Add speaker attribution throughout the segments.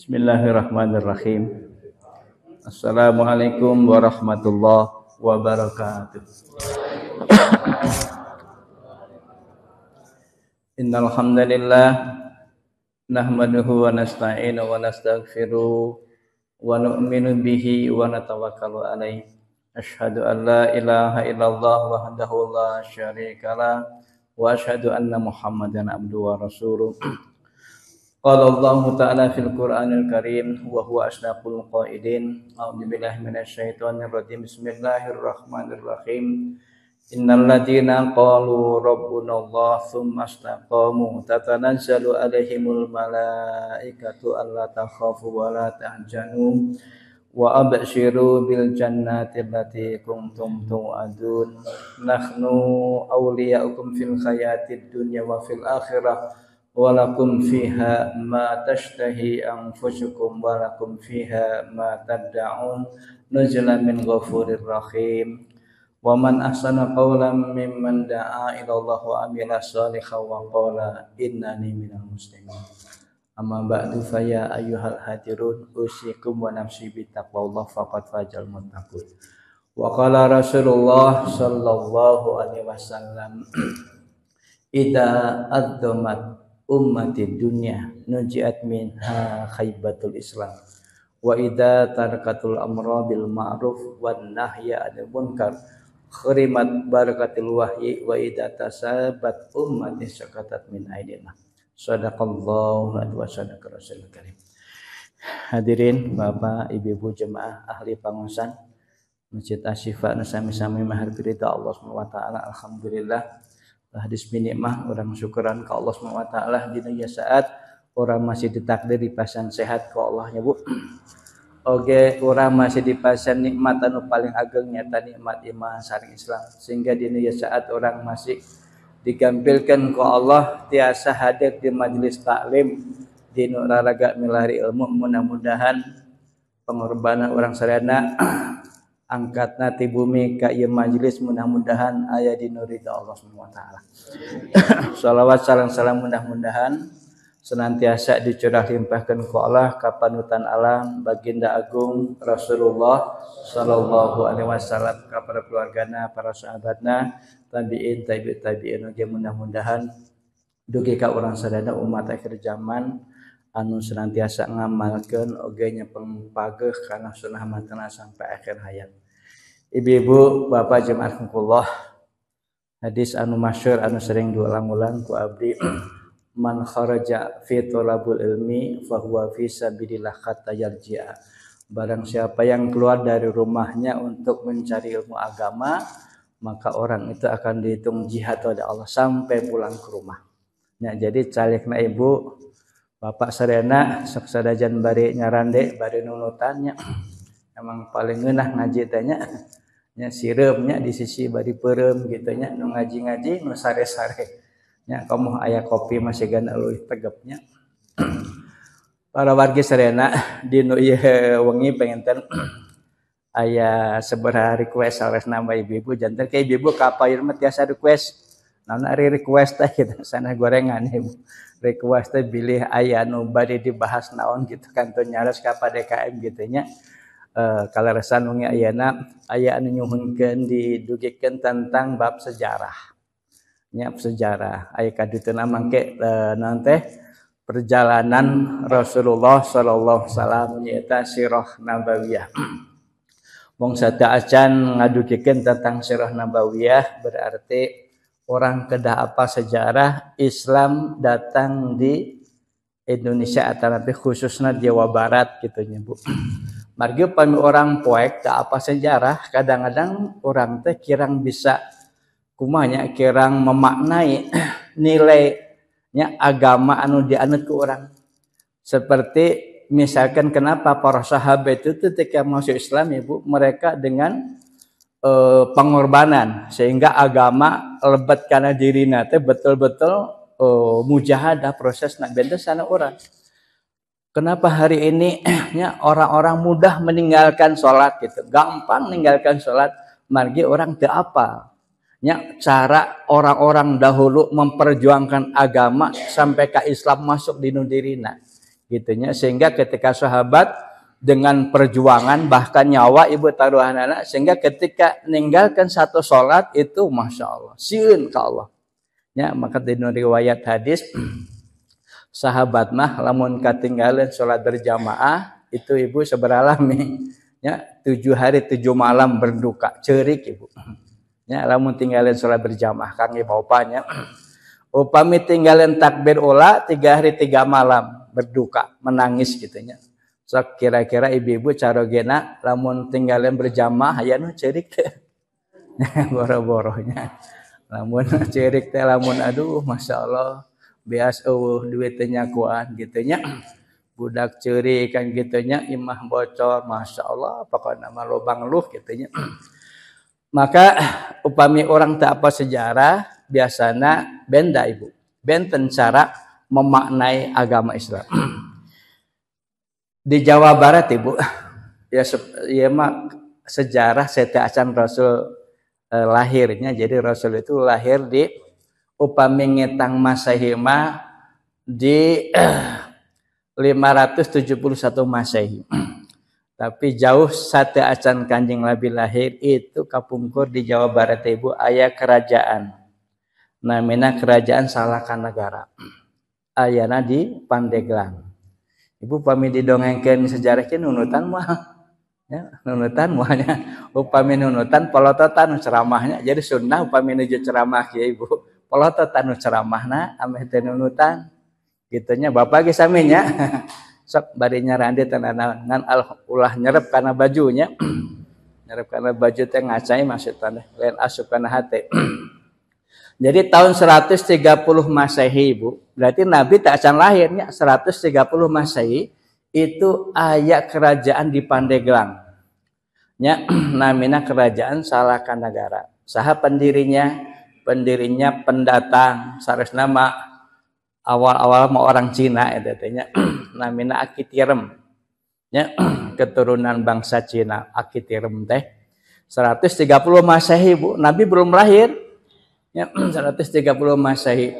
Speaker 1: Bismillahirrahmanirrahim. Assalamualaikum warahmatullahi wabarakatuh. Innal hamdalillah nahmaduhu wa nasta'inu wa nastaghfiruh wa nu'minu bihi wa natawakkalu alaihi. Asyhadu an la ilaha illallah wahdahu la syarikalah wa asyhadu anna Muhammadan abduhu wa rasuluh. Qala Allah Ta'ala fil Qur'anil Karim wa huwa asdaqul qailin. A'udzu billahi minasyaitonir rajim. Bismillahirrahmanirrahim. Innal ladzina qalu rabbuna Allah tsumma istaqamu tatanazzalu alaihimul malaikatu alla takhafu wa la tahzanu wa abshiru bil jannati allati kuntum tu'adun. Nahnu awliya'ukum fil hayatid dunya wa fil akhirah. Walakum fiha ma tashtahi anfusukum walakum fiha ma tad'un nuzulan min ghafurir rahim. Wa man ahsana qawlan mimman da'a ila Allah wa amila shalihan wa qala innani minal muslimin. Amma ba'du fa ya ayyuhal hadirun usikum wa nafsi bi taqwallah faqad fajal muttaqun. Wa qala Rasulullah sallallahu alaihi wasallam idza addamat ummatid dunya nujiat minha khaybatul islam wa idza tarakatul amra bil ma'ruf wan nahya 'anil munkar khurimat barakatul wahyi wa idza tasabat ummati sakatat min aidina. Shadaqallahu wa sadaqa rasulul karim. Hadirin Bapak Ibu jemaah ahli pangusan Masjid Asy-Syifa sami-sami mahar ridha Allah Subhanahu wa taala. Alhamdulillah hadis binikmah orang syukuran ke Allah SWT di dunia saat orang masih ditakdir dipasang sehat ke Allahnya Bu. Oke, orang masih dipasang nikmat anu paling ageng nyata nikmat iman saring Islam sehingga di dunia saat orang masih digampilkan ke Allah tiasa hadir di majelis taklim di nuraraga milari ilmu. Mudah-mudahan pengorbanan orang sarana angkatna ti bumi ka ieu majelis mudah-mudahan aya di nurida Allah Subhanahu wa taala. Shalawat salam mudah-mudahan senantiasa dicurah limpahkeun ku Allah ka panutan alam baginda agung Rasulullah sallallahu alaihi wasallam ka para keluargana, para sahabatna, tabi'in, tabi'in ge mudah-mudahan dugi ka urang sadaya umat akhir zaman anu senantiasa ngamalkeun oge nyepeng pageuh kana sunah matana sampai akhir hayat. Ibu-ibu, bapak jemaah rahimakumullah, hadis anu masyhur anu sering diulang-ulang ku abdi man kharaja fi thalabul ilmi fa huwa fi sabilillah hatta yarji'a. Barang siapa yang keluar dari rumahnya untuk mencari ilmu agama, maka orang itu akan dihitung jihad oleh Allah sampai pulang ke rumah. Nah, jadi calikna ibu bapak sadayana sok sadajan bari nyarande bari nunutannya emang paling ngeunah ngaji teh nya sireumnya di sisi bari peureum kitu nya nu ngaji-ngaji nu sare-sare nya kamu aya kopi masih gana leuwih tegepnya. Para wargi sadayana di nu ieu wengi pengenten aya sabaraha request saresna ibu-ibu janten ke ibu-ibu ka pair mah tiasa request naon ari request teh kitu sana gorengan ibu. Request teh bilih aya nu bade dibahas naon gitu kan teu nyares ka PDKM kitu nya. Kalaresan nu ayeuna aya anu nyuhunkeun didugikeun tentang bab sejarah. Nya sejarah aya kadutuna mangke naon teh perjalanan Rasulullah sallallahu alaihi wasallam nyaeta sirah nabawiyah. Wong sada acan ngadugikeun tentang sirah nabawiyah berarti orang kedah apa sejarah Islam datang di Indonesia atau lebih khususnya Jawa Barat gitu nya Bu. Margi pami orang poek tak apa sejarah kadang-kadang orang teh kirang bisa kumanya kirang memaknai nilainya agama anu dianut ke orang. Seperti misalkan kenapa para sahabat itu ketika masuk Islam Ibu mereka dengan pengorbanan sehingga agama lebat karena dirina teh betul-betul mujahadah proses nak benda sana orang. Kenapa hari ini ya orang-orang mudah meninggalkan sholat gitu, gampang meninggalkan sholat, margi orang teu apa. Ya, cara orang-orang dahulu memperjuangkan agama sampai ke Islam masuk di dirina. gitunya, sehingga ketika sahabat dengan perjuangan bahkan nyawa ibu taruhanana, sehingga ketika meninggalkan satu sholat itu masya Allah sieun ka Allah ya. Maka di riwayat hadis sahabat mah lamun katinggalan sholat berjamaah itu ibu seberalami ya 7 hari 7 malam berduka ceurik ibu ya. Lamun tinggalin sholat berjamaah kang ibu upanya upami tinggalin takbir ula 3 hari 3 malam berduka menangis gitunya. So kira-kira ibu-ibu carogena lamun tinggalin berjamaah aya nu ceurik teh boro-boronya lamun ceurik teh lamun aduh masya Allah beas duit teh nyakuan gitunya budak ceurik kan gitunya imah bocor masya Allah pokoknya mah lobang luh gitunya. Maka upami orang tak apa sejarah biasana benda ibu benten cara memaknai agama Islam. Di Jawa Barat ibu ya mah sejarah Sete Acan Rasul lahirnya. Jadi Rasul itu lahir di upami ngetang Masehi mah di 571 Masehi. Tapi jauh Sate Acan Kanjeng Nabi lahir itu kapungkur di Jawa Barat ibu aya kerajaan namanya Kerajaan Salakan Negara ayana di Pandeglang. Ibu pami didongengkeun sejarah ke nunutan mah ya, nunutan muanya upami nunutan polototan ceramahnya. Jadi sunnah upami nuju ceramah ya ibu polototan ceramahna ameh teh nunutan gitunya. Bapak ge sami nya sok bari nyarandi tenanan ulah nyerep kana bajunya nyerep kana baju teh ngacai maksudna lain asup kana hate. Jadi tahun 130 Masehi ibu berarti Nabi tak acan lahirnya 130 Masehi itu aya kerajaan di Pandeglang nya namina Kerajaan Salakan Negara. Saha pendirinya pendatang saresna mah awal-awal mah orang Cina eta teh nya namina Akitirem nya keturunan bangsa Cina. Akitirem teh 130 Masehi ibu Nabi belum lahir ya 130 Masehi.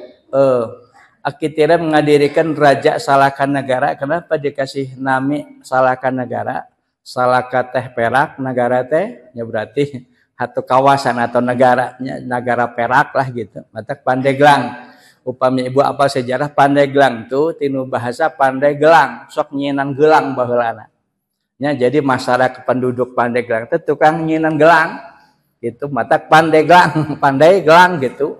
Speaker 1: Akitirem mengadirikan Raja Salakan Negara. Kenapa dikasih nama Salakan Negara? Salaka teh perak, negara teh ya berarti satu kawasan atau negara perak lah gitu. Mata Pandeglang. Upami ibu apa sejarah Pandeglang tuh tinu bahasa Pandeglang, sok nyinan gelang baheulana. Ya, jadi masyarakat penduduk Pandeglang teh tukang nyinan gelang. Gitu mata Pandeglang gitu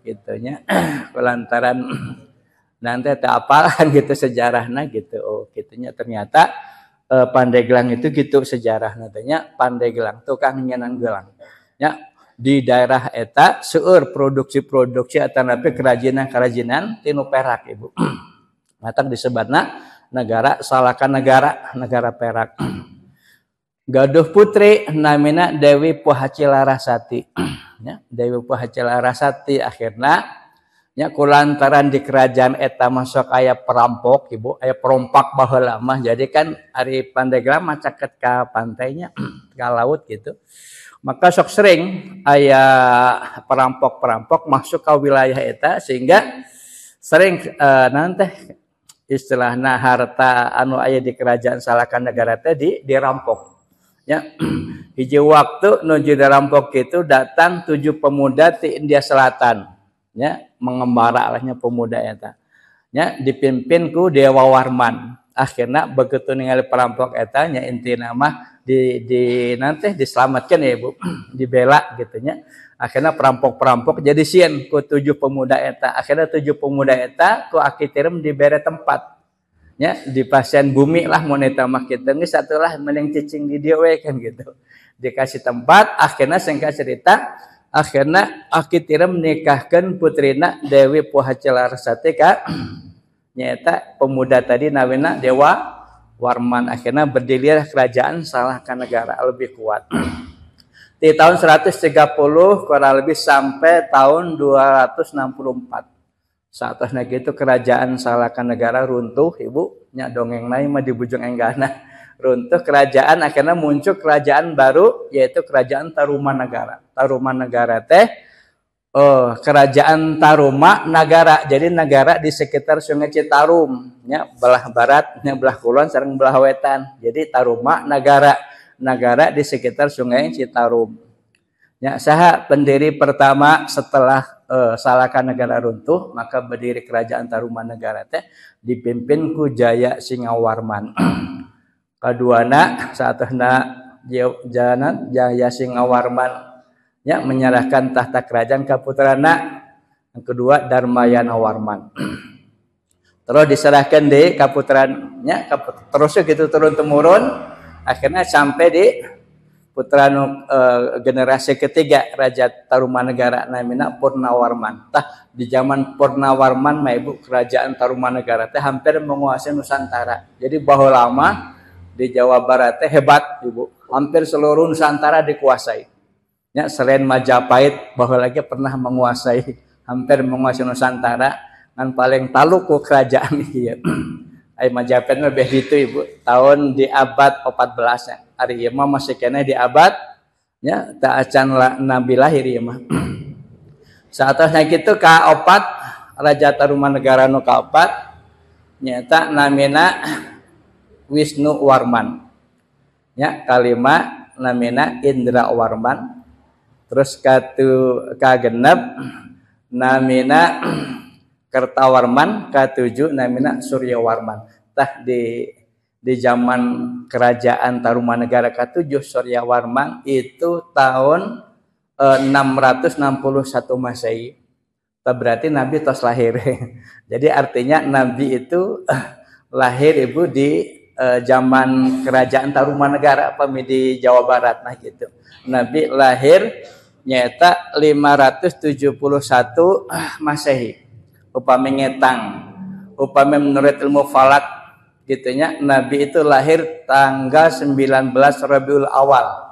Speaker 1: gitunya. Lantaran nanti tak apalan gitu sejarahnya gitu. Oh gitunya ternyata Pandeglang itu gitu sejarah nantinya. Pandeglang tukang nyenan gelang ya di daerah eta seueur produksi atanapi kerajinan tinu perak ibu. Matang disebutna negara Salakan negara perak. Gaduh putri namina Dewi Pohacilarasati ya, Dewi Pohacilarasati akhirnya nya kulantaran di kerajaan eta masuk aya perampok ibu aya perompak baheula mah. Jadi kan ari Pandeglang mah caket ka pantainya ka laut gitu. Maka sok sering aya perampok masuk ke wilayah eta sehingga sering nanti istilahna harta anu aya di Kerajaan Salakan Negara teh dirampok. Ya, hiji waktu nuju dirampok itu datang 7 pemuda di India Selatan, ya mengembara lahnya pemuda eta, ya dipimpin ku Dewa Warman. Akhirnya begitu ningali perampok eta, nya intina mah di nanti diselamatkan ya ibu, dibela gitunya. Akhirnya perampok jadi sieun ku 7 pemuda eta. Akhirnya 7 pemuda eta ku Akitirem dibere tempat. Ya di pasien bumi lah moneta mah kita geus atulah mending cicing di dieu we kan gitu. Dikasih tempat akhirnya singkat cerita akhirnya Akitirem menikahkan putrina Dewi Pohacilarasati ka nyaeta pemuda tadi namina Dewa Warman. Akhirnya berdirilah Kerajaan Salakan Negara lebih kuat. Di tahun 130 kurang lebih sampai tahun 264. Saatnya gitu Kerajaan Salakan Negara runtuh ibu nya dongeng naik mah di bujung enggana runtuh kerajaan. Akhirnya muncul kerajaan baru yaitu Kerajaan Tarumanagara. Tarumanagara teh kerajaan Taruma Nagara. Jadi negara di sekitar Sungai Citarum, nya belah barat, nya belah kulon sareng belah wetan. Jadi Taruma Nagara, negara di sekitar Sungai Citarum. Ya, saha pendiri pertama setelah Salaka Negara runtuh, maka berdiri kerajaan Taruma Negara teh dipimpin ku Jaya Singawarman. Kaduana saatna Jaya Singawarman ya menyerahkan tahta kerajaan ke putrana. Yang kedua Darmayana Warman. Terus diserahkan di kaputrannya, terus gitu turun temurun, akhirnya sampai di putra generasi ketiga Raja Tarumanegara namina Purnawarman. Tah di zaman Purnawarman mah ibu kerajaan Tarumanegara teh hampir menguasai Nusantara. Jadi bahwa lama di Jawa Barat teh hebat ibu, hampir seluruh Nusantara dikuasai. Ya, selain Majapahit bahwa lagi pernah menguasai, hampir menguasai Nusantara, kan paling taluk ku kerajaan ieu. Ai Majapahit lebih itu ibu, tahun di abad 14 ya. Ari ieu mah masih kena di abad ya ta acan nabi lahir ieu mah. Saatosna kitu kaopat Raja Tarumanegara nu kaopat nyata namina Wisnu Warman. Ya, kalima namina Indra Warman. Terus kagenep namina Kertawarman, katujuh namina Suryawarman. Tah di zaman kerajaan Tarumanegara katujuh Suryawarman itu tahun 661 Masehi. Berarti Nabi tos lahir. Jadi artinya Nabi itu lahir ibu di zaman kerajaan Tarumanegara apa di Jawa Barat nah gitu. Nabi lahir nyata 571 Masehi. Upami ngetang, upami menurut ilmu falak gitunya, Nabi itu lahir tanggal 19 Rabiul Awal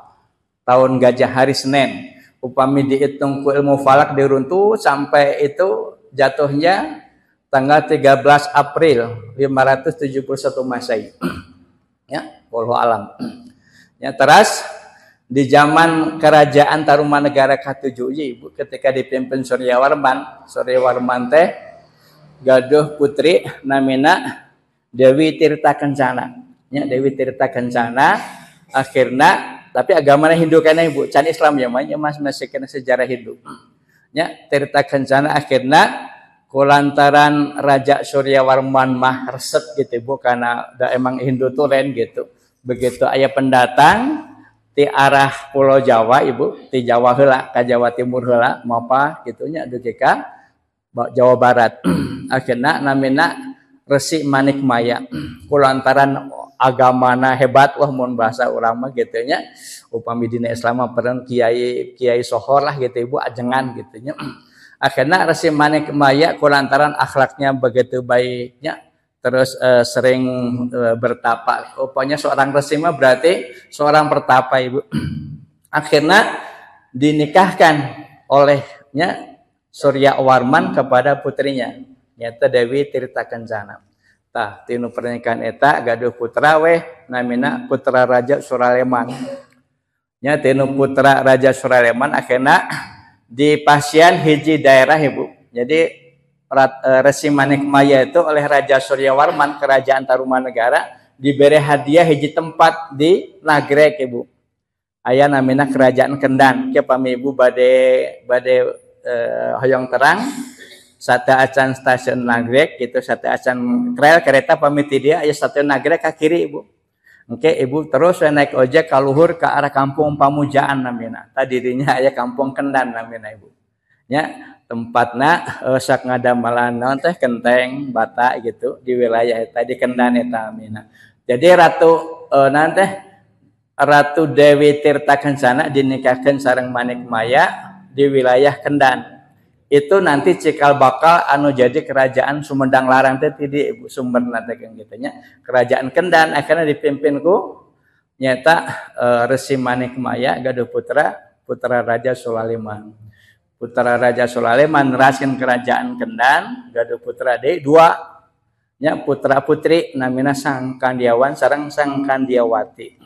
Speaker 1: tahun Gajah hari Senin. Upami dihitung ku ilmu falak diruntuh sampai itu jatuhnya tanggal 13 April 571 Masehi. Ya, wallahu alam. Ya, terus di zaman kerajaan Tarumanegara ke-7 ibu ketika dipimpin Suryawarman teh gaduh putri namina Dewi Tirta Kencana. Ya, Dewi Tirta Kencana akhirnya tapi agamanya Hindu kana ibu, can Islam ya mah masih kena sejarah Hindu. Ya, Tirta Kencana akhirnya kulantaran Raja Suryawarman mah resep gitu ibu karena emang Hindu tuh lain gitu. Begitu aya pendatang di arah Pulau Jawa ibu, di Jawa heula ka Jawa Timur heula mapa gitunya dugi ka Jawa Barat. Akhirnya namina Resi Manikmaya. Kulantaran agamana hebat wah mun bahasa urang mah gitu nya. Upami dina Islam peureun kiai sohor lah gitu ibu ajengan gitu nya. Akhirnya Resi Manikmaya kulantaran akhlaknya begitu baiknya terus sering bertapa. Pokoknya seorang resi mah berarti seorang pertapa ibu. Akhirnya dinikahkan olehnya Suryawarman kepada putrinya, nyata Dewi Tirta Kencana. Tah tinu pernikahan eta gaduh putra weh namina putra Raja Suraleman. Nya tinu putra Raja Suraleman akhirnya di pasien hiji daerah ibu. Jadi Resi Manikmaya itu oleh Raja Suryawarman kerajaan Tarumanegara diberi hadiah hiji tempat di Nagrek ibu. Aya namina kerajaan Kendan. Ke pami ibu bade hoyong terang sate acan stasiun Nagrek gitu sate acan rel kereta pami ti dia aya stasiun Nagrek ka kiri ibu. Oke ibu terus naik ojek ka luhur ke arah kampung Pamujaan namina. Tadinya aya kampung Kendan namina ibu. Ya tempatna sak ngadamalan naon teh kenteng bata gitu di wilayah eta di Kendan eta amina. Jadi Ratu Dewi Tirta Kencana dinikahkeun sareng Manikmaya di wilayah Kendan. Itu nanti cikal bakal anu jadi kerajaan Sumedang Larang teh di sumberna teh kitu nya. Kerajaan Kendan akhirnya dipimpin ku nyata Resi Manikmaya gaduh putra Raja Sulaiman. Putra Raja Sulaiman neraskeun kerajaan Kendan gaduh putra deui dua nya putra putri namina Sang Kandiawan sareng Sang Kandiawati.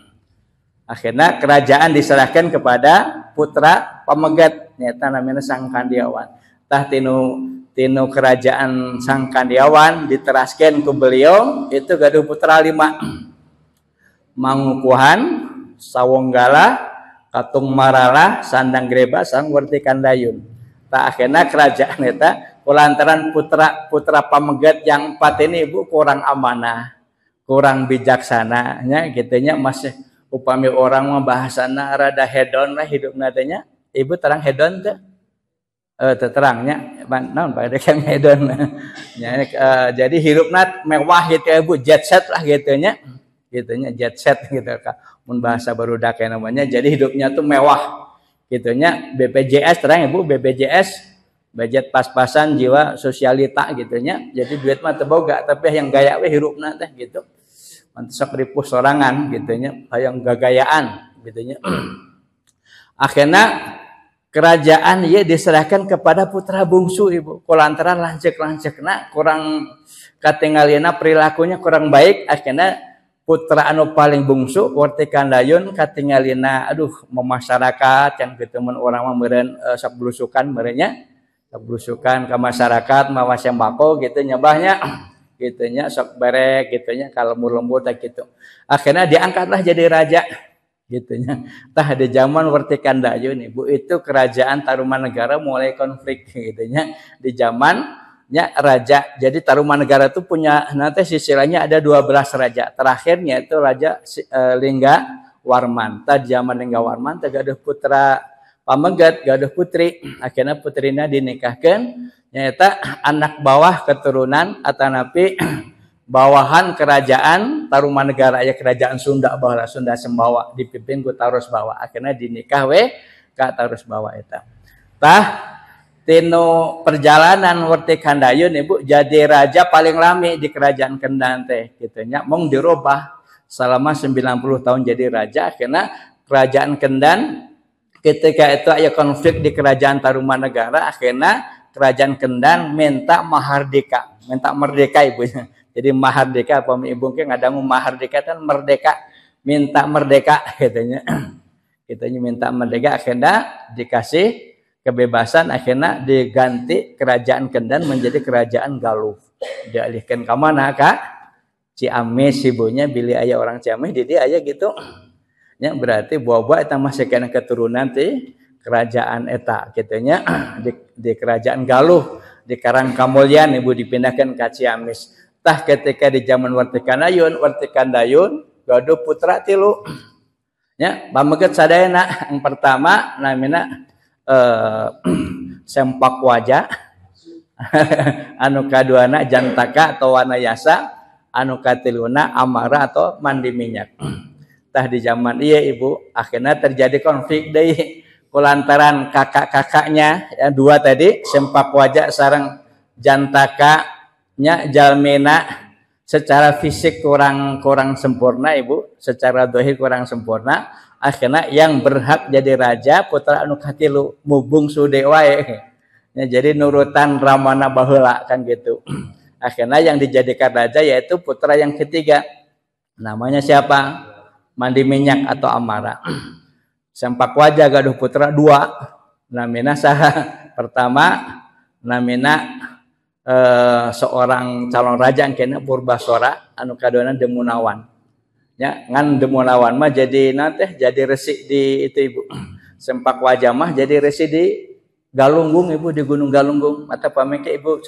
Speaker 1: Akhirnya kerajaan diserahkan kepada putra pamegat nyata namanya Sang Kandiawan. Tah tinu kerajaan Sang Kandiawan diteraskeun ku beliau itu gaduh putra 5. Mangukuhan, Sawonggala, Katung Marala, Sandang Greba, Sang Werti Kandayun. Tah akhirnya kerajaan eta kulantaran putra pamegat yang 4 ini Ibu kurang amanah, kurang bijaksana nya kitu nya masih upami orang mah bahasana rada hedon lah hidupna teh nya. Ibu terang hedon teh? Terangnya naon pada yang hedon. Jadi hidupna mewah gitu ya Bu, jet set lah gitu nya. Gitunya jet set gitu kan. Mun bahasa barudak namanya. Jadi hidupnya tuh mewah. Gitunya BPJS terang ya Bu, BPJS budget pas-pasan jiwa sosialita gitunya. Jadi duit mah teu boga tapi yang gaya we hirupna teh gitu. Mantes sok ripuh sorangan gitunya, hayang gagayaan gitunya. Akhirnya kerajaan ieu diserahkan kepada putra bungsu Ibu. Kulantaran lanceuk-lanceukna kurang katingalina perilakunya kurang baik, akhirnya putra anu paling bungsu Werti Kandayun katingalina aduh memasyarakat can kitu mun urang mah meureun sok blusukan meureunnya. Sok blusukan ka masyarakat mawa sembako gitu nyabahnya gitunya sok berek gitunya kalembur-lembur teh gitu. Akhirnya diangkatlah jadi raja gitunya. Tah di zaman Werti Kandayun Ibu itu kerajaan Tarumanegara mulai konflik gitunya. Di zamannya raja. Jadi Tarumanegara itu punya nanti silsilahnya ada 12 raja. Terakhirnya itu Raja Lingga Warman. Tah zaman Lingga Warman teh gaduh putra pamegat, gaduh putri. Akhirnya putrina dinikahkeun nyata anak bawah keturunan atanapi bawahan kerajaan Tarumanegara ya kerajaan Sunda baheula Sunda Sembawa dipimpin ku Tarusbawa. Akhirnya dinikah we ka Tarusbawa eta. Tah tinu perjalanan Werti Kandayun Ibu jadi raja paling lami di kerajaan Kendan teh kitu nya mung dirubah selama 90 tahun jadi raja. Akhirnya kerajaan Kendan ketika itu aya konflik di kerajaan Tarumanegara akhirnya kerajaan Kendan minta mahardika, minta merdeka Ibunya. Jadi mahardika apa Ibu ke ngadangu mahardika kan merdeka, minta merdeka katanya. Kitanya minta merdeka akhirnya dikasih kebebasan akhirnya diganti kerajaan Kendan menjadi kerajaan Galuh. Dialihkan ke mana Kak? Ciamis Ibunya bilih aya orang Ciamis di dia aya gitu. Ya berarti buah-buah eta masih kana keturunan ti kerajaan eta kitanya di kerajaan Galuh di Karangkamulyan Ibu dipindahkan ke Ciamis. Tah ketika di zaman Werti Kandayun gaduh putra 3 nya pameget sadayana. Yang pertama namina Sempakwaja anu kaduana Jantaka atau Wanayasa, anu katiluna Amara atau Mandi Minyak. Tah di zaman ieu Ibu akhirnya terjadi konflik deui kulantaran kakak-kakaknya ya 2 tadi Sempakwaja sareng Jantaka nya jalmena secara fisik kurang sempurna Ibu, secara dohir kurang sempurna. Akhirnya yang berhak jadi raja putra anu katilu mubung sude wae. Ya, jadi nurutan ramana baheula kan gitu. Akhirnya yang dijadikan raja yaitu putra yang ketiga. Namanya siapa? Mandi Minyak atau Amara. Sempakwaja gaduh putra 2. Namina saha? Pertama namina seorang calon raja kena Purbasora anu kaduana Demunawan. Ya, ngan Demunawan mah jadi nanti jadi resi di itu Ibu. Sempakwaja mah jadi resi di Galunggung Ibu, di Gunung Galunggung. Mata pamengke Ibu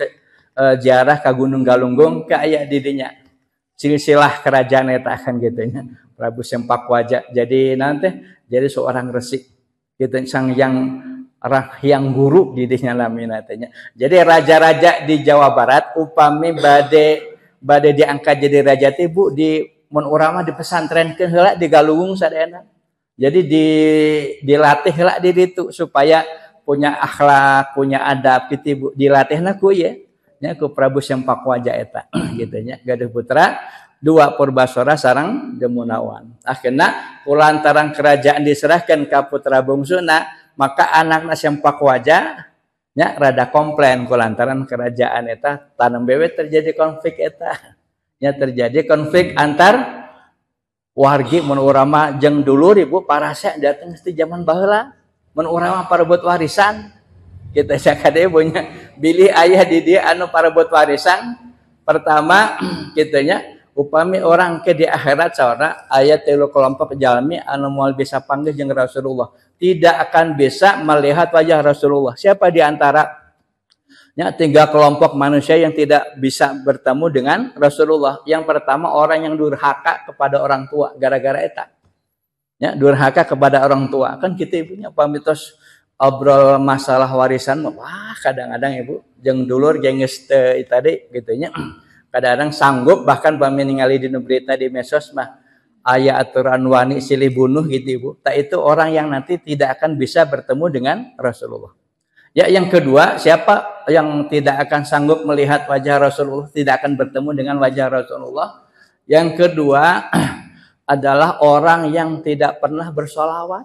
Speaker 1: ziarah ke Gunung Galunggung ke aya di dinya. Silsilah kerajaan eta akan gitu nya. Prabu Sempakwaja jadi nanti jadi seorang resi. Gitu sang yang guru di dinya lamina tanya. Jadi raja-raja di Jawa Barat upami bade diangkat jadi raja teh Bu di mun urang mah dipesantrenkeun heula di Galunggung sadayana. Jadi dilatih heula di ditu supaya punya akhlak, punya adab gitu Bu. Dilatihna ku ya. Nya ku Prabu Sempakwaja eta gitu nya. Gaduh putra 2 Purbasora sareng Demunawan. Akhirnya kulantaran kerajaan diserahkan ka putra bungsuna maka anakna Sempakwaja nya rada komplain kulantaran kerajaan eta tanam bebet terjadi konflik eta. Nya terjadi konflik antar wargi mun urang mah jeung dulur Ibu parase datang di zaman baheula mun urang mah parebut warisan kita sakade punya bilih ayah di dia anu parebut warisan pertama kitanya upami orang ke di akhirat saudara ayat 3 kelompok jalmi anu moal bisa panggil jeung Rasulullah tidak akan bisa melihat wajah Rasulullah. Siapa di antara 3 kelompok manusia yang tidak bisa bertemu dengan Rasulullah? Yang pertama orang yang durhaka kepada orang tua gara-gara eta. Ya, durhaka kepada orang tua. Kan kita ibunya pamitos obrol masalah warisan wah kadang-kadang ibu jeung dulur jeung geus teu tadi gitu nya. Kadang-kadang sanggup bahkan pami ningali di berita di medsos mah aya aturan wani silih bunuh gitu ibu. Tak itu orang yang nanti tidak akan bisa bertemu dengan Rasulullah. Ya, yang kedua, siapa yang tidak akan sanggup melihat wajah Rasulullah, tidak akan bertemu dengan wajah Rasulullah? Yang kedua adalah orang yang tidak pernah bersolawat.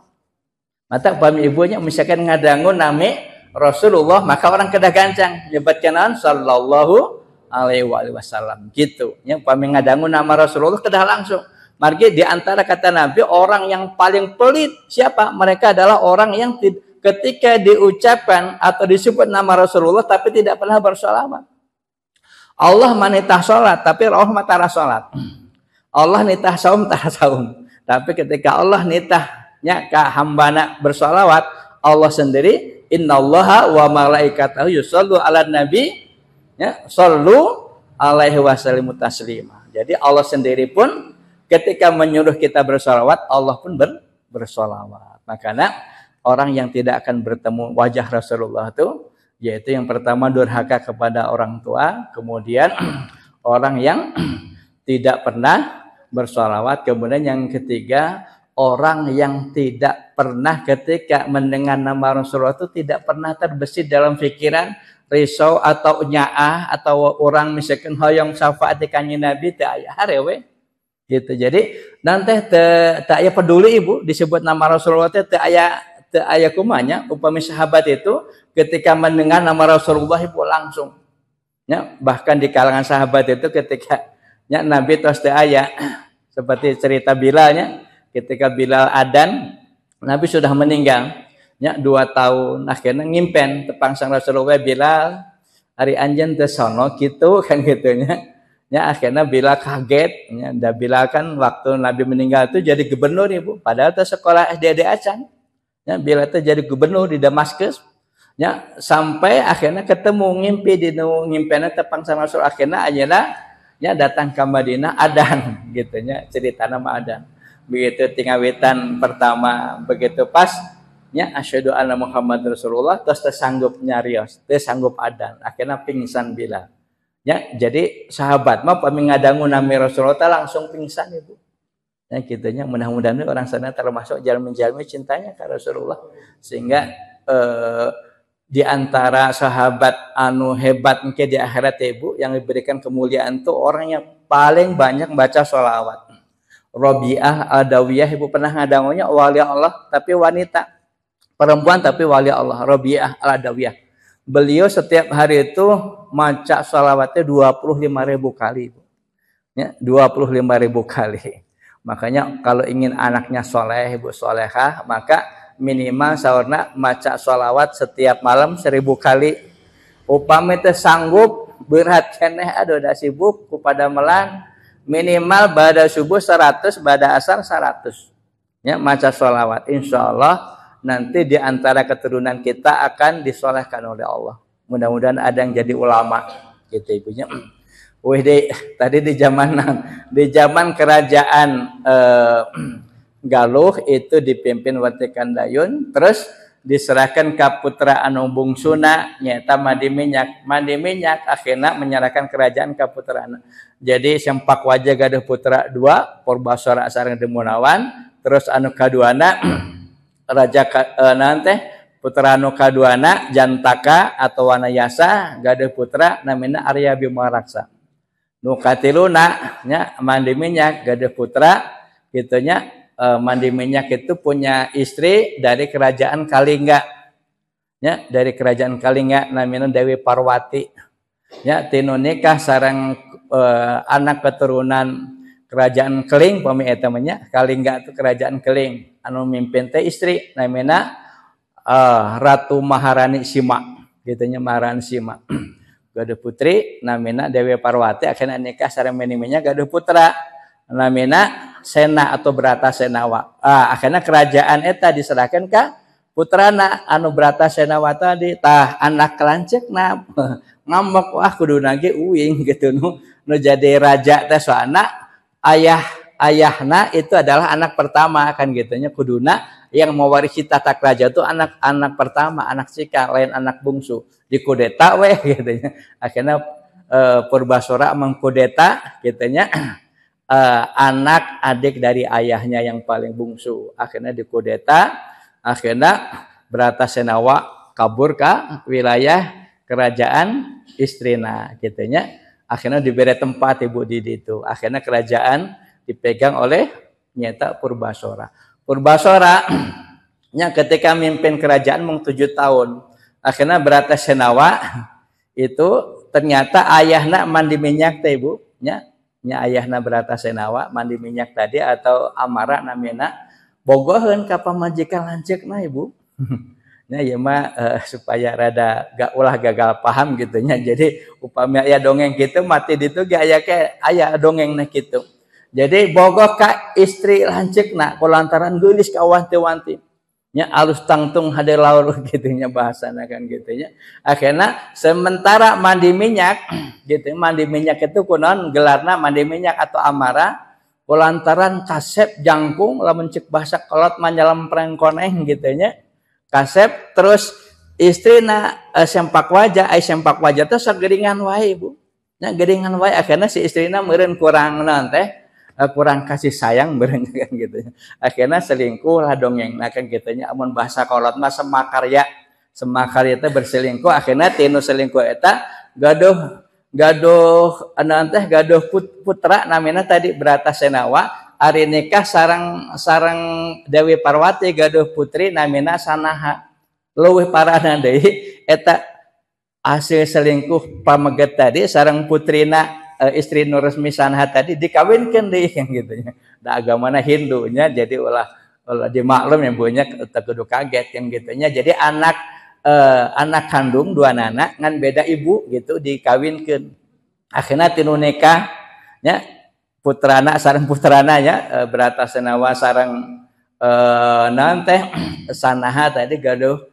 Speaker 1: Mata pami ibunya misalkan ngadangu nami Rasulullah, maka orang kedah gancang nyebatkeun sallallahu alaihi wasallam gitu. Nya pami ngadangu nama Rasulullah kedah langsung. Margi di antara kata Nabi orang yang paling pelit siapa? Mereka adalah orang yang ketika diucapkan atau disebut nama Rasulullah tapi tidak pernah bersolawat. Allah manitah sholat tapi Allah matara sholat. Allah nitah saum tara saum. Tapi ketika Allah nitahnya ka hambana bersolawat, Allah sendiri innallaha wa malaikatahu yusollu ala nabi ya sallu alaihi wasallimu taslima. Jadi Allah sendiri pun ketika menyuruh kita bersolawat, Allah pun bersolawat. Makanya orang yang tidak akan bertemu wajah Rasulullah itu yaitu yang pertama durhaka kepada orang tua, kemudian orang yang tidak pernah bersolawat, kemudian yang ketiga orang yang tidak pernah ketika mendengar nama Rasulullah itu tidak pernah terbesit dalam pikiran risau atau nyaah atau orang misalkan hoyong syafaat di kanjeng Nabi teu aya harewe gitu. Jadi nanti teu aya peduli ibu disebut nama Rasulullah teu aya kumanya. Upami sahabat itu ketika mendengar nama Rasulullah ibu langsung ya, bahkan di kalangan sahabat itu ketika ya, Nabi tos teu aya seperti cerita Bilalnya ketika Bilal adzan Nabi sudah meninggal ya 2 tahun akhirnya ngimpen tepangsang Rasulullah Bilal hari anjeun teu sono kitu kan gitunya ya akhirnya Bilal kaget ya da Bilal kan waktu Nabi meninggal itu jadi gubernur ibu padahal teh sekolah SD acan ya Bilal teh jadi gubernur di Damaskus ya sampai akhirnya ketemu ngimpi di ngimpenna tepangsang Rasul akhirnya ayeuna nya datang ke Madinah adan gitu nya cerita nama adan begitu tingawitan pertama begitu pas nya asyhadu anna Muhammad Rasulullah terus tersanggup nyarios tersanggup adan akhirnya pingsan Bilal ya jadi sahabat mah pami ngadangu nami Rasulullah langsung pingsan ibu ya gitu nya mudah-mudahan orang sana termasuk jalmi-jalmi cintanya ke Rasulullah sehingga di antara sahabat anu hebat mungkin di akhirat ibu yang diberikan kemuliaan itu orang yang paling banyak baca sholawat. Rabi'ah Adawiyah ibu pernah ngadangunya wali Allah tapi wanita perempuan tapi wali Allah Rabi'ah Adawiyah. Beliau setiap hari itu maca sholawatnya 25.000 kali ibu. Ya, 25.000 kali. Makanya kalau ingin anaknya soleh ibu solehah maka minimal saurna maca sholawat setiap malam 1000 kali. Upami teh sanggup berat keneh aduh da sibuk kepada melan minimal bada subuh 100 bada asar 100 ya maca sholawat insyaallah nanti di antara keturunan kita akan disolehkan oleh Allah. Mudah-mudahan ada yang jadi ulama gitu ibunya. Tadi di zaman kerajaan Galuh itu dipimpin Wati Kandayun terus diserahkan ke putra anu bungsuna nyata Mandi Minyak akhirnya menyerahkan kerajaan ke putrana. Jadi sempak wajah gaduh putra 2 Purbasara sareng Demunawan terus anu kaduana raja nanti putra anu kaduana Jantaka atau Wanayasa gaduh putra namina Arya Bima Raksa. Nu katiluna nya Mandi Minyak gaduh putra gitunya Mandi Minyak itu punya istri dari kerajaan Kalingga ya dari kerajaan Kalingga namanya Dewi Parwati ya tinu nikah sareng anak keturunan kerajaan Keling pami eta nya Kalingga itu kerajaan Keling anu mimpin teh istri namanya Ratu Maharani Sima gitunya Maharani Sima gaduh putri namina Dewi Parwati akhirnya nikah sareng meniminya gaduh putra namina Sena atau Brata Senawa. Akhirnya kerajaan eta diserahkan ke putrana anu Brata Senawa tadi tah anak kelancekna ngambek wah kudu nage uing gitu nu jadi raja teh soalna ayahna itu adalah anak pertama kan gitunya kuduna yang mewarisi tata kerajaan itu anak pertama anak cika lain anak bungsu dikudeta weh gitunya akhirnya Purbasora mengkudeta gitunya anak adik dari ayahnya yang paling bungsu akhirnya dikudeta akhirnya Brata Senawa kabur ke wilayah kerajaan istrina gitunya akhirnya diberi tempat ibu di itu akhirnya kerajaan dipegang oleh nyata Purbasora nya ketika mimpin kerajaan mung 7 tahun akhirnya Brata Senawa itu ternyata ayahna mandi minyak teh ibu nya ayahna Brata Senawa mandi minyak tadi atau amara namina bogoheun ka pamajikan lanceukna ibu nya ieu mah supaya rada gak ulah gagal paham gitu nya jadi upami aya dongeng kitu mati ditu ge aya dongengna kitu jadi bogoh ka istri lanceukna kulantaran geulis ka wanti-wanti nya alus tangtung hade laur gitu nya bahasana kan gitu nya akhirnya sementara mandi minyak gitu mandi minyak itu kunaon gelarna mandi minyak atau amara kulantaran kasep jangkung lamun ceuk bahasa kolot manjalam prengkoneng gitu nya kasep terus istrina sempak wajah sempak wajah teh sageringan wae ibu nya geringan wae akhirnya si istrina meureun kurang naon teh kurang kasih sayang bareng kan gitu akhirnya selingkuh lah dongeng nah kan gitunya amun bahasa kolot mah semakarya teh berselingkuh akhirnya tinu selingkuh eta gaduh anu teh gaduh putra namina tadi Brata Senawa ari nikah sareng Dewi Parwati gaduh putri namina Sanaha leuwih parahna deui eta hasil selingkuh pameget tadi sareng putrina istri nu resmi Sanaha tadi dikawinkeun deui kan gitu nya. Da agamana Hindu nya jadi ulah dimaklum yang bunya teu kudu kaget kan gitu nya. Jadi anak kandung dua anak ngan beda ibu gitu dikawinkeun. Akhirna tinu nikah nya putrana sareng putrana nya Brata Senawa sareng naon teh Sanaha tadi gaduh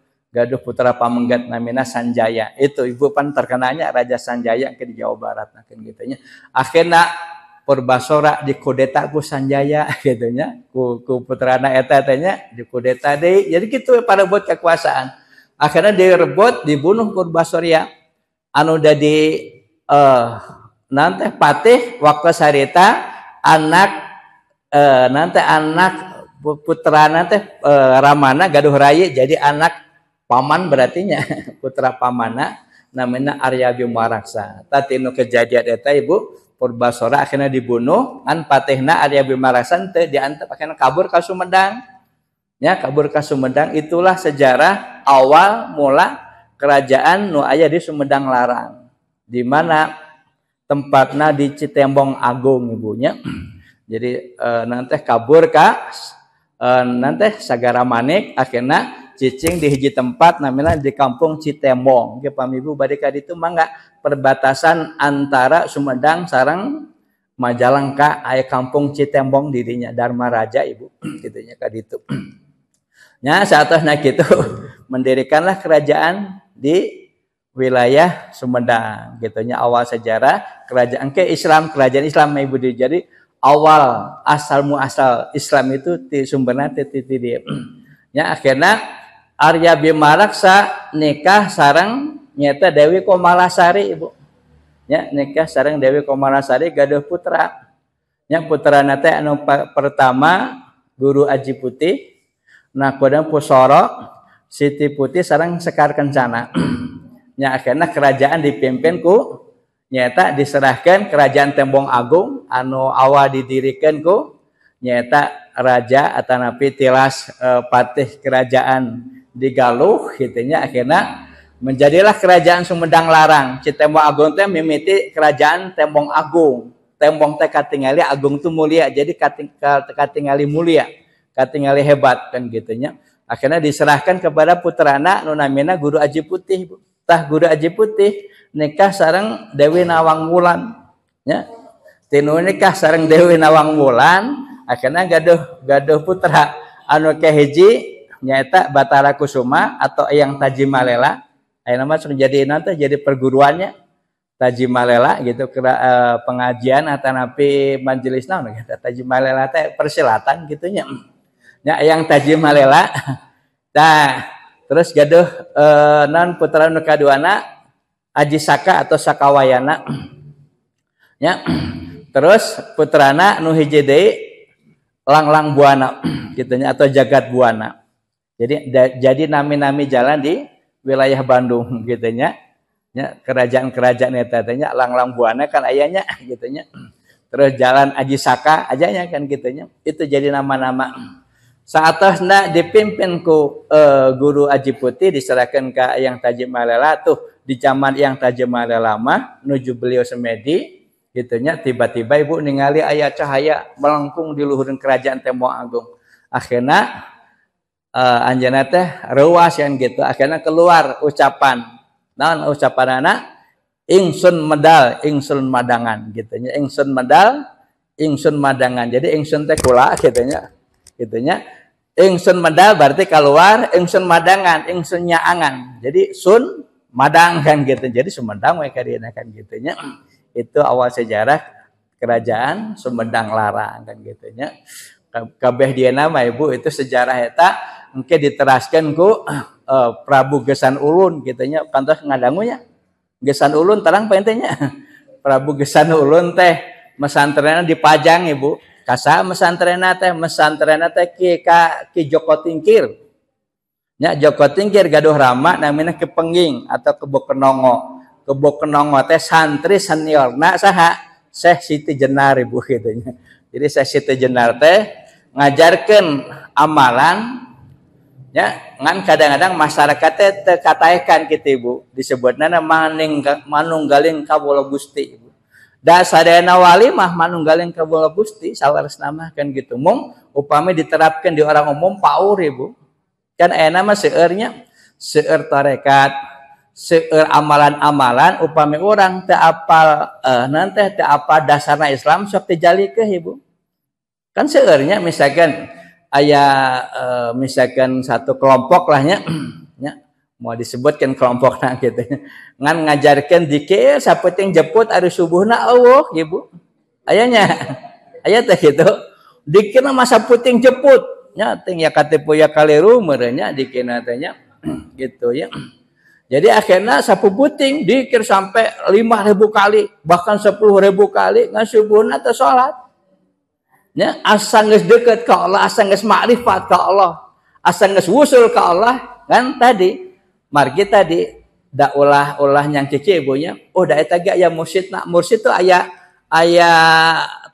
Speaker 1: putra pamenggat namina Sanjaya. Itu ibu pan terkenalnya Raja Sanjaya ke di Jawa Barat nah gitu nya. Akhirna Purbasora dikudeta ku Sanjaya gitu nya. Ku putrana eta teh nya dikudeta deui. Jadi kitu parebut kekuasaan. Akhirnya direbut dibunuh Purbasora anu dadi nanti patih waktu sarita anak putrana teh Ramana gaduh rai jadi anak paman berartinya putra pamana namanya Arya Bimaraksa. Tatinu kejadian eta ibu Purbasora akhirnya dibunuh kan patihna Arya Bimaraksa teu diantep akhirnya kabur ka Sumedang. Ya kabur ka Sumedang itulah sejarah awal mula kerajaan nu aya di Sumedang Larang. Di mana tempatna di Citembong Agung ibunya. Jadi nanti kabur ka nanti Sagara Manik akhirnya cicing di hiji tempat namanya di kampung Citembong. Ge pamibu bade ka ditu mangga perbatasan antara Sumedang sareng Majalengka aya kampung Citembong dirinya Dharma Raja ibu gitunya ka ditu. Nya saatosna kitu mendirikanlah kerajaan di wilayah Sumedang gitunya awal sejarah kerajaan kerajaan Islam ibu jadi awal asal muasal Islam itu di sumberna ti dia. Nya akhirnya Arya Bimaraksa nikah sareng nyata Dewi Komalasari ibu. Ya nikah sareng Dewi Komalasari gaduh putra. Nya putrana teh anu pertama Guru Aji Putih, nah kemudian Pusoro, Siti Putih sareng Sekar Kencana. Nya akhirnya kerajaan dipimpin ku nyata diserahkan kerajaan Tembong Agung anu awal didirikan ku nyata raja atanapi tilas patih kerajaan di Galuh gitunya akhirnya menjadilah kerajaan Sumedang Larang. Citembong Agung teh mimiti kerajaan Tembong Agung. Tembong teh katingali Agung tu mulia jadi katingali mulia, katingali hebat kan gitunya. Akhirnya diserahkan kepada putrana nu namina Guru Aji Putih. Tah Guru Aji Putih nikah sareng Dewi Nawang Wulan. Ya. Tinu nikah sareng Dewi Nawang Wulan, akhirnya gaduh putra anu kahiji nyaeta Batara Kusuma atau Eyang Taji Malela. Ayeuna mah jadi nanti jadi perguruannya Taji Malela gitu pengajian atanapi majelis naon gitu. Taji Malela teh persilatan gitu nya. Nya Eyang Taji Malela. Nah, terus gaduh non putra nu kaduana Aji Saka atau Sakawayana. Ya. Terus putrana nu hiji deui Langlang Buana gitunya atau Jagat Buana. Jadi nami-nami jalan di wilayah Bandung gitunya. Ya, kerajaan-kerajaan eta teh nya Langlang Buana kan ayanya gitunya. Terus jalan Aji Saka ajanya kan gitunya. Itu jadi nama-nama. Saatosna dipimpin ku Guru Aji Putih diserahkan ke Eyang Taji Malela tuh di zaman Eyang Taji Malela mah nuju beliau semedi gitunya tiba-tiba ibu ningali aya cahaya melengkung di luhureun kerajaan teh Moa Agung. Akhirna anjeunna teh reuas kan gitu. Akhirna keluar ucapan. Naon ucapanana? Ingsun medal, ingsun madangan gitunya. Ingsun medal, ingsun madangan. Jadi ingsun teh kula gitunya. Gitunya. Ingsun medal berarti keluar, ingsun madangan, ingsun nyaangan. Jadi sun madang kan gitu. Jadi Sumedang we kadina kan gitunya. Itu awal sejarah kerajaan Sumedang Larang kan gitunya. Kabeh dia nama ibu itu sejarah eta engke diteraskeun ku Prabu Gesan Ulun gitunya kantos ngadangunya. Gesan Ulun terang paintenya. Prabu Gesan Ulun teh mesantrenna dipajang ibu. Kasa mesantrenna teh Ki Joko Tingkir. Nya Joko Tingkir gaduh rama namina Kepengging atau Kebo Kenongo. Kebo Kenongo teh santri seniorna saha Syekh Siti Jenar ibu gitunya. Jadi Syekh Siti Jenar teh ngajarkeun amalan ya ngan kadang-kadang masyarakat teh teu kataekan kitu ibu disebutna manunggaling kawula Gusti ibu. Da sadayana wali mah manunggaling kawula Gusti sawaresna mah kan gitu. Mung upami diterapkeun di orang umum paur ibu. Kan ayeuna mah seueur tarekat seueur amalan-amalan upami orang teu apal nanti teu apal dasarna Islam sok dijalikeun ibu. Kan seueurnya misalkan aya misalkan satu kelompok lah nya mau disebutkan kelompokna gitu. Ngan ngajarkeun zikir sapenting jeput ari subuhna eueuh ibu. Ayanya aya teh gitu. Dikirna masa puting jeput nya ting ya katipu ya kaliru meureunnya dikirna teh nya gitu ya. Jadi akhirnya sapu puting dikir sampai 5.000 kali, bahkan 10.000 kali ngan subuhna teh salat. Ya, asa geus deukeut ka Allah, asa geus makrifat ka Allah, asa geus wusul ka Allah kan tadi. Margi tadi da ulah yang cici ibunya. Oh da eta ge aya mursyidna. Mursyid tuh aya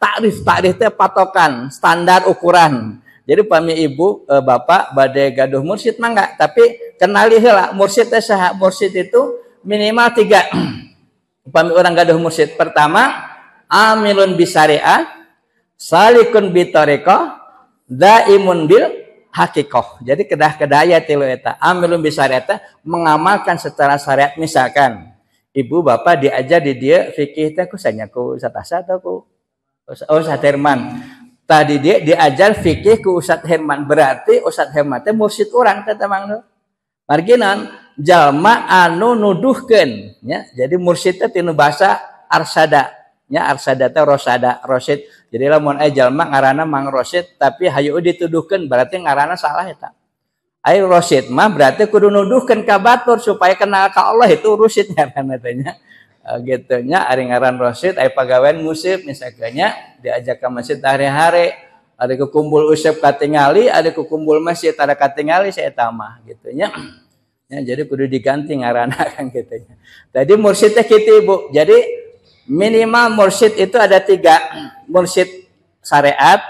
Speaker 1: takrif teh patokan, standar ukuran. Jadi pami ibu bapak bade gaduh mursyid mah enggak, tapi kenali heula mursyid teh saha. Mursyid itu minimal 3. Pami orang gaduh mursyid. Pertama, amilun bisyariah, salikun bitariqah, daimun bil haqiqah. Jadi kedah-kedaya tilu eta. Amilun bisyariah mengamalkan secara syariat. Misalkan ibu bapak diajar di dia fikih teh ku sanyaku satasa atau ku Ustaz Herman. Tadi dia diajar fikih ku Ustaz Herman, berarti Ustaz Herman teh mursyid urang teh tamang. Marginan jalma anu nuduhkeun nya. Jadi mursyid teh tinu basa arsada. Nya arsada teh rosada, rosyid. Jadi lamun jalma ngaranna Mang Rosyid tapi hayu dituduhkeun berarti ngaranna salah eta. Ai rosyid mah berarti kudu nuduhkeun ka batur supaya kenal ka Allah itu rusyid ngaranna teh nya. Gitu nya ari ngaran rosyid ai pagawean musib misalnya diajak ke masjid hari-hari ada kumpul usep katingali ada kumpul masjid ada katingali saya tamah gitu nya. Ya, jadi kudu diganti ngaranna kan gitu nya. Tadi mursyid teh kitu Ibu. Jadi minimal mursyid itu ada 3. Mursyid syariat.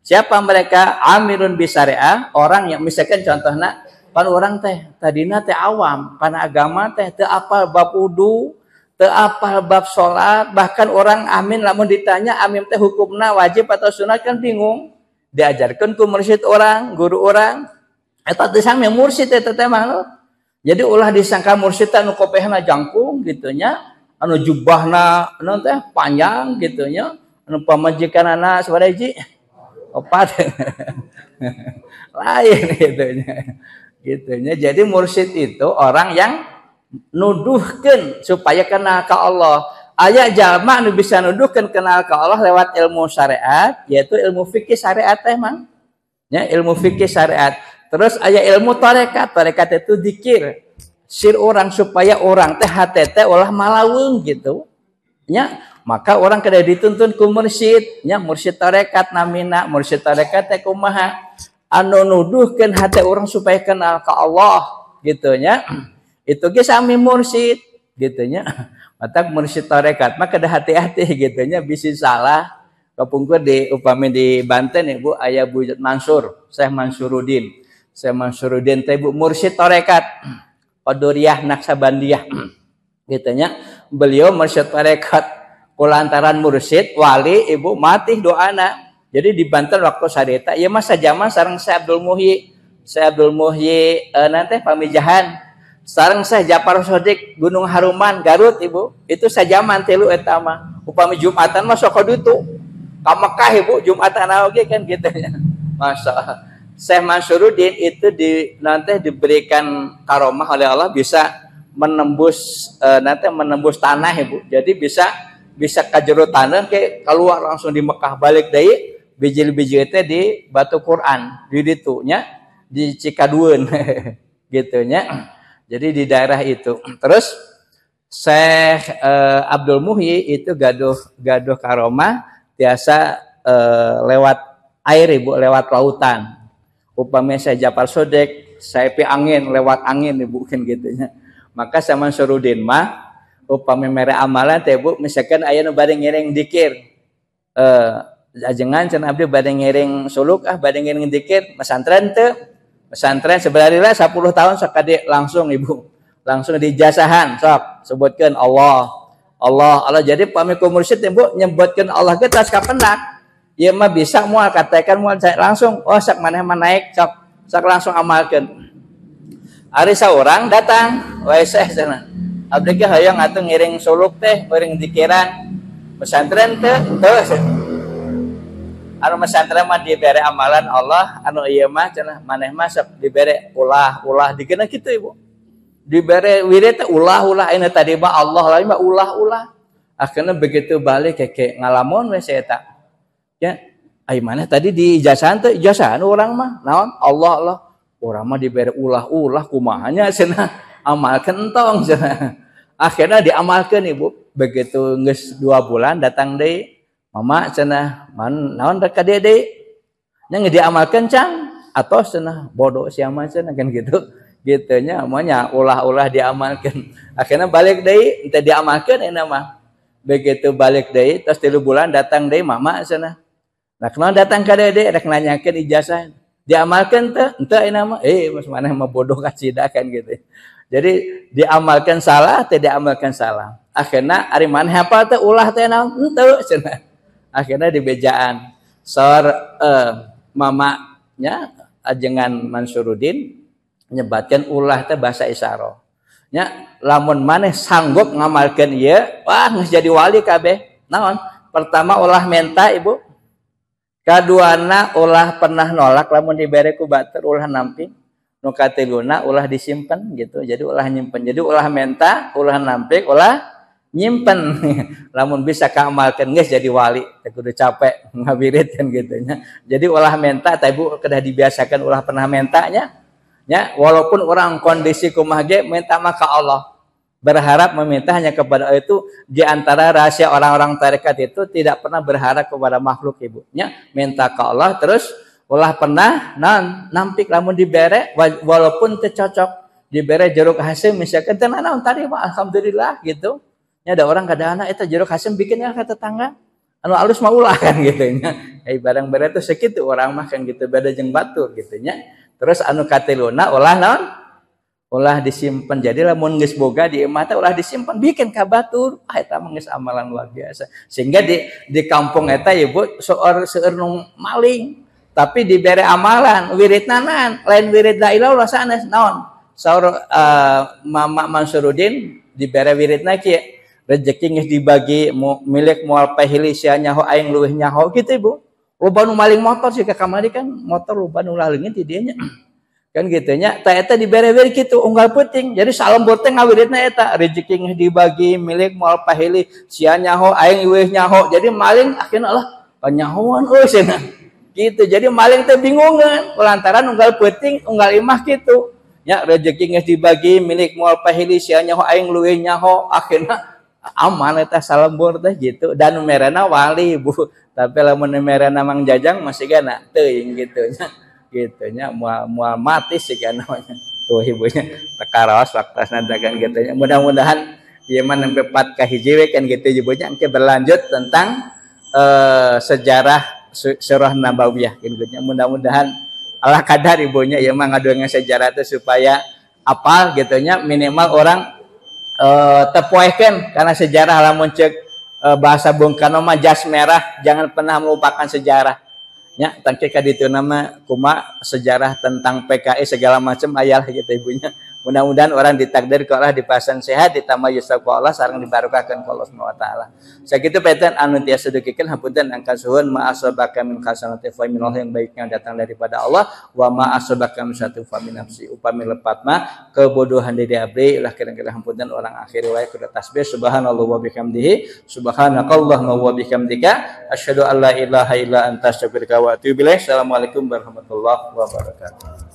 Speaker 1: Siapa mereka? Amirun bisyariah, orang yang misalkan contohnya pan orang teh tadina teh awam kana agama teh teu apal bab wudu, teu apal bab salat, bahkan orang amin lamun ditanya amin teh hukumna wajib atau sunat kan bingung. Diajarkeun ku mursyid orang, guru orang. Eta teh sami mursyid eta teh mah. Jadi ulah disangka mursyid anu kopehna jangkung gitu nya, anu jubahna anu teh panjang gitu nya, anu pamajikanana sabaraha hiji? 4. Lain gitu nya. Gitu nya. Jadi mursyid itu orang yang nuduhkeun supaya kenal ka Allah. Aya jalma anu bisa nuduhkeun kenal ka Allah lewat ilmu syariat, yaitu ilmu fikih syariat teh mah. Ya, ilmu fikih syariat. Terus aya ilmu tarekat. Tarekat itu dikir sir orang supaya orang teh hate teh ulah malaweung gitu. Ya, maka orang kada dituntun ku mursyid, nya mursyid tarekat namina, mursyid tarekat teh kumaha? Anu nuduhkeun hate orang supaya kenal ka Allah gitu nya. Itu ge sami mursyid gitu nya. Mata mursyid tarekat mah kada hati-hati gitu nya bisi salah. Kapungkur di upami di Banten Ibu aya Bujut Mansur, Syekh Mansuruddin. Syekh Mansuruddin teh Bu mursyid tarekat Qadariyah Naksabandiyah. Gitu nya. Beliau mursyid tarekat kulantaran mursyid wali Ibu mati doana. Jadi di Banten waktu sareta ieu mah sajaman sareng Syekh Abdul Muhyi. Syekh Abdul Muhyi nanti pamijahan. Sareng Syekh Ja'far Shadiq Gunung Haruman Garut Ibu. Itu sajaman tilu eta mah. Upami Jumatan mah sok ditu. Ka Mekah Ibu Jumatan oge kan gitu ya. Masyaallah. Syekh Mansuruddin itu nanti diberikan karomah oleh Allah bisa menembus nanti menembus tanah Ibu. Jadi bisa ka jero tanah ke keluar langsung di Mekah balik deui biji-biji teh di batu Quran di ditu nya di Cikadueun gitu nya. Jadi di daerah itu. Terus Syekh Abdul Muhyi itu gaduh karomah biasa lewat air Ibu, lewat lautan. Upami Syekh Ja'far Shadiq, Syekh angin, lewat angin Ibu kan gitu nya. Maka Syekh Mansuruddin mah upami mere amalan teh Bu, misalkan aya nu bade ngiring dikir. Ajengan cenah abdi bade ngiring suluk bade ngiring dikir, pesantren teu. Pesantren sebenarnya 10 tahun sakade langsung Ibu. Langsung dijasahan sok sebutkeun Allah. Allah. Jadi pami ku mursyid Ibu nyebutkeun Allah ge tas kapendak. Ieu mah bisa moal katakan moal langsung sak maneh mah naik sok langsung amalkeun. Ari saurang datang, wae Syekh cenah. Abdi ge hayang atuh ngiring suluk teh, ngiring dikiran. Pesantren teh anu pesantren mah dibere amalan Allah, anu ieu mah cenah maneh mah sok dibere ulah dikeuna kitu Ibu. Dibere wirid teh ulah ini tadi mah Allah lain mah ulah. Akhirnya begitu balik ke ngalamun we eta. Ya, ai maneh tadi di ijazahan teh ijazahan urang mah naon Allah. Urang mah dibere ulah kumaha nya cenah amalkeun entong cenah. Akhirnya diamalkeun Ibu. Begitu geus 2 bulan datang deui mama cenah naon rek ka deui nya diamalkeun cang atau cenah bodoh sia mah cenah kan gitu. Gitunya namanya ulah diamalkan. Akhirnya balik deui teh diamalkan euna mah. Begitu balik deui terus 3 bulan datang deui mama cenah. Nah kunaon datang ka dede rek nanyakeun ijazah. Diamalkan teh henteu euna mah mas maneh mah bodoh kacida kan gitu. Jadi diamalkan salah teh diamalkan salah. Akhirnya ari maneh hafal teh ulah teh naon henteu cenah. Akhirnya dibejaan sor mama nya ajengan Mansuruddin nyebatkan ulah teh bahasa isyarah. Nya lamun maneh sanggup ngamalkeun ieu, wah geus jadi wali kabeh. Naon? Pertama ulah menta Ibu. Kaduana ulah pernah nolak lamun dibere ku batur ulah namping. Nu katiluna ulah disimpen gitu. Jadi ulah nyimpen. Jadi ulah menta, ulah namping, ulah nyimpen. Lamun bisa kaamalkeun geus jadi wali. Teh kudu capek ngabirit kan gitu nya. Jadi ulah menta teh Ibu kedah dibiasakan ulah pernah menta nya. Ya, walaupun orang kondisi kumaha ge minta mah ka Allah. Berharap meminta hanya kepada Allah itu di antara rahasia orang-orang tarekat itu tidak pernah berharap kepada makhluk Ibu. Ya, minta ka Allah terus ulah pernah nampik lamun dibere walaupun teu cocok dibere jeruk hasim misalkan teh naon tadi mah alhamdulillah gitu. Ya ada orang kadang-kadang eta jeruk hasim bikinnya ka tetangga. Anu alus mah ulah kan gitu nya. Barang bere teh sakitu orang mah kan gitu beda jeung batur gitu nya. Terus anu katiluna ulah naon? Ulah disimpan. Jadi lamun geus boga di imah teh ulah disimpan bikin ka batur. Eta mah geus amalan luar biasa. Sehingga di kampung eta Ibu seueur nu maling tapi dibere amalan wirid nanan lain wirid la ilaha illallah sanes naon saur Mama Mansuruddin dibere wiridna kieu rezeki geus dibagi milik moal pahili sia nyaho aing leuwih nyaho kitu Ibu. Loba nu maling motor sih ka kamari kan motor loba nu lalingin ti dieu nya. Kan kitu nya ta eta dibere wirid kitu unggal peuting. Jadi salembur teh ngawiridna eta rezeki geus dibagi milik moal pahili sia nyaho aing leuwih nyaho. Jadi maling akhirna Allah panyahoan euy cenah. Gitu. Jadi maling teh bingungan lantaran unggal peuting unggal imah kitu. Ya rezeki geus dibagi milik moal pahili sia nyaho aing leuwih nyaho akhirna aman eta salembur teh gitu dan merena wali Bu. Tapi lamun merena Mang Jajang masih gana teuing gitu nya. Gitu nya moal mati sih kan namanya. Tuh ibunya tekaros waktasna dagang gitu nya. Mudah-mudahan ieu mah nembe pat ka hiji we kan gitu ibunya engke berlanjut tentang sejarah surah Nabawiyah gitu nya. Mudah-mudahan Allah kadar ibunya ieu mah ngaduengan sejarah teh supaya apal gitu nya minimal orang terpoekeun karena sejarah lamun ceuk bahasa Bung Karno mah jas merah jangan pernah melupakan sejarah nya tangke ka ditu nama kumaha sejarah tentang PKI segala macam aya lah gitu ibunya. Mudah-mudahan orang ditakdir ke Allah dipasan sehat ditambah yusuf ku Allah sareng dibarokahkeun ku Allah Subhanahu wa taala. Sakitu peten anu tiasa dukikeun hapunten angka suhun ma asabaka min hasanati fa min Allah yang baiknya datang daripada Allah wa ma asabaka min satu fa min nafsi upami lepat mah kebodohan dari abdi ulah kira-kira hapunten orang akhir wae kudu tasbih subhanallah wa bihamdihi subhanakallahumma wa bihamdika asyhadu an la ilaha illa anta astaghfiruka wa atubu ilaik. Assalamualaikum warahmatullahi wabarakatuh.